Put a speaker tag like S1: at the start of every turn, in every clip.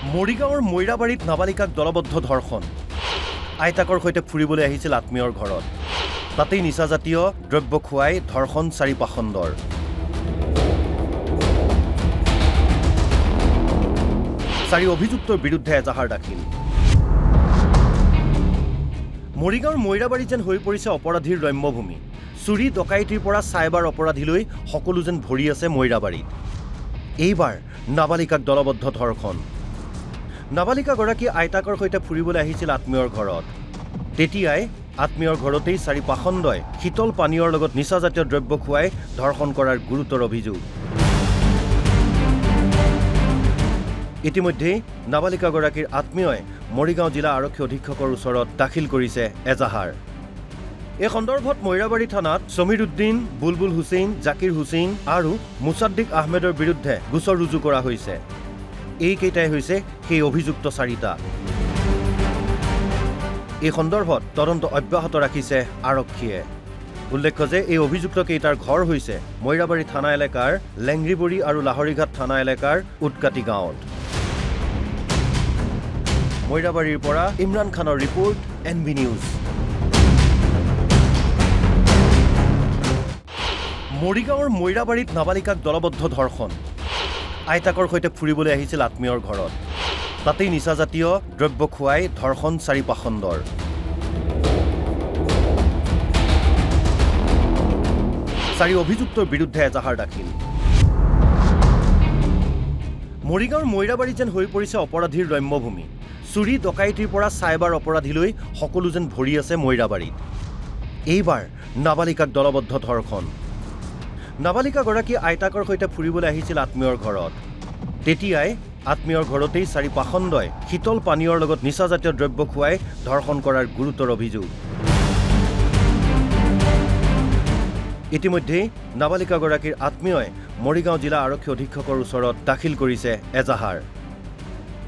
S1: মৰিগাঁৱৰ মৈৰাবাৰীত নাবালিকাক দলবদ্ধ ধৰ্ষণ আইতাকৰ সৈতে ফুৰিবলৈ আহিছিল আত্মীয়ৰ ঘৰত তাতেই নিচাজাতীয় দ্ৰব্য খুৱাই ধৰ্ষণ চাৰি পাখণ্ডৰ চাৰি অভিযুক্তৰ বিৰুদ্ধে এজাহাৰ দাখিল মৰিগাঁৱৰ মৈৰাবাৰী যেন হৈ পৰিছে অপৰাধীৰ ৰম্যভূমি চুৰি ডকাইতিৰ পৰা চাইবাৰ অপৰাধীলৈ সকলো যেন ভৰি আছে মৈৰাবাৰীত এইবাৰ নাবালিকাক দলবদ্ধ ধৰ্ষণ নাবালিকাগৰাকী আইতাকৰ সৈতে ফুৰিবলৈ আহিছিল আত্মীয়ৰ ঘৰত তেতিয়াই আত্মীয়ৰ ঘৰতেই চাৰি পাখণ্ডই শীতল পানীয়ৰ লগত নিচাজাতীয় দ্ৰব্য খুৱাই ধৰ্ষণ কৰাৰ গুৰুতৰ অভিযোগ ইতিমধ্যে নাবালিকাগৰাকীৰ আত্মীয়ই মৰিগাঁও জিলা আৰক্ষী অধীক্ষকৰ ওচৰত দাখিল কৰিছে এজাহাৰ এই সন্দৰ্ভত মৈৰাবাৰী থানাত সমীৰ উদ্দিন বুলবুল হুছেইন জাকিৰ হুছেইন আৰু মুছাদ্দিক আহমেদৰ বিৰুদ্ধে গোচৰ ৰুজু কৰা হৈছে এইকেইটাই হৈছে সেই অভিযুক্ত চাৰিটা এই সন্দৰ্ভত তদন্ত অব্যাহত ৰাখিছে আৰক্ষীয়ে উল্লেখ্য যে এই অভিযুক্ত কেইটাৰ ঘৰ হৈছে মৈৰাবাৰী থানা এলেকাৰ লেংৰিবৰী আৰু লাহৰীঘাট থানা এলেকাৰ উটকাটি গাঁৱত মৈৰাবাৰীৰ পৰা ইমৰান খানৰ ৰিপৰ্ট NB নিউজ মৰিগাঁৱৰ মৈৰাবাৰীত নাবালিকাক দলবদ্ধ ধৰ্ষণ আইতাকৰ সৈতে ফুৰিবলৈ আহিছিল আত্মীয়ৰ ঘৰত তাতেই নিচাজাতীয় দ্ৰব্য খুৱাই ধৰ্ষণ চাৰি পাখণ্ডৰ চাৰি অভিযুক্তৰ বিৰুদ্ধে এজাহাৰ দাখিল মৰিগাঁৱৰ মৈৰাবাৰী যেন হৈ পৰিছে অপৰাধীৰ ৰম্যভূমি চুৰি ডকাইতিৰ পৰা চাইবাৰ অপৰাধীলৈ সকলো যেন ভৰি আছে মৈৰাবাৰীত এইবাৰ নাবালিকাক দলবদ্ধ ধৰ্ষণ নাবালিকাগৰাকী আইতাকৰ সৈতে ফুৰিবলৈ আহিছিল আত্মীয়ৰ ঘৰত তেতিয়াই আত্মীয়ৰ ঘৰতেই চাৰি পাখণ্ডই শীতল পানীয়ৰ লগত নিচাজাতীয় দ্ৰব্য খুৱাই ধৰ্ষণ কৰাৰ গুৰুতৰ অভিযোগ ইতিমধ্যে নাবালিকাগৰাকীৰ আত্মীয়ই মৰিগাঁও জিলা আৰক্ষী অধীক্ষকৰ ওচৰত দাখিল কৰিছে এজাহাৰ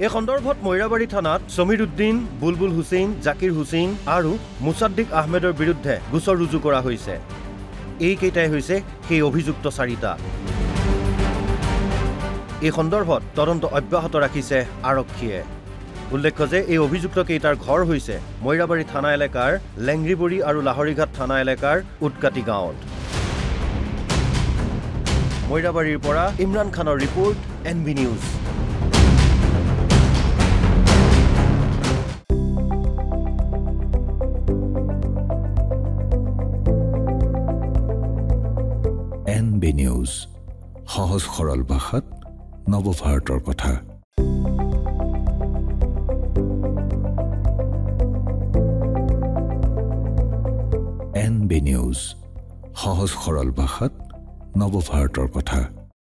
S1: এই সন্দৰ্ভত মৈৰাবাৰী থানাত সমীৰ উদ্দিন বুলবুল হুছেইন জাকিৰ হুছেইন আৰু মুছাদ্দিক আহমেদৰ বিৰুদ্ধে গোচৰ ৰুজু কৰা হৈছে এইকেইটাই হৈছে সেই অভিযুক্ত চাৰিটা এই সন্দৰ্ভত তদন্ত অব্যাহত ৰাখিছে আৰক্ষীয়ে উল্লেখ্য যে এই অভিযুক্ত কেইটাৰ ঘৰ হৈছে মৈৰাবাৰী থানা এলেকাৰ লেংৰিবৰী আৰু লাহৰীঘাট থানা এলেকাৰ উটকাটি গাঁৱত মৈৰাবাৰীৰ পৰা ইমৰান খানৰ report NB news
S2: NB news সহজ সৰল ভাষাত নৱভাৰতৰ কথা NB নিউজ সহজ সৰল ভাষাত নৱভাৰতৰ কথা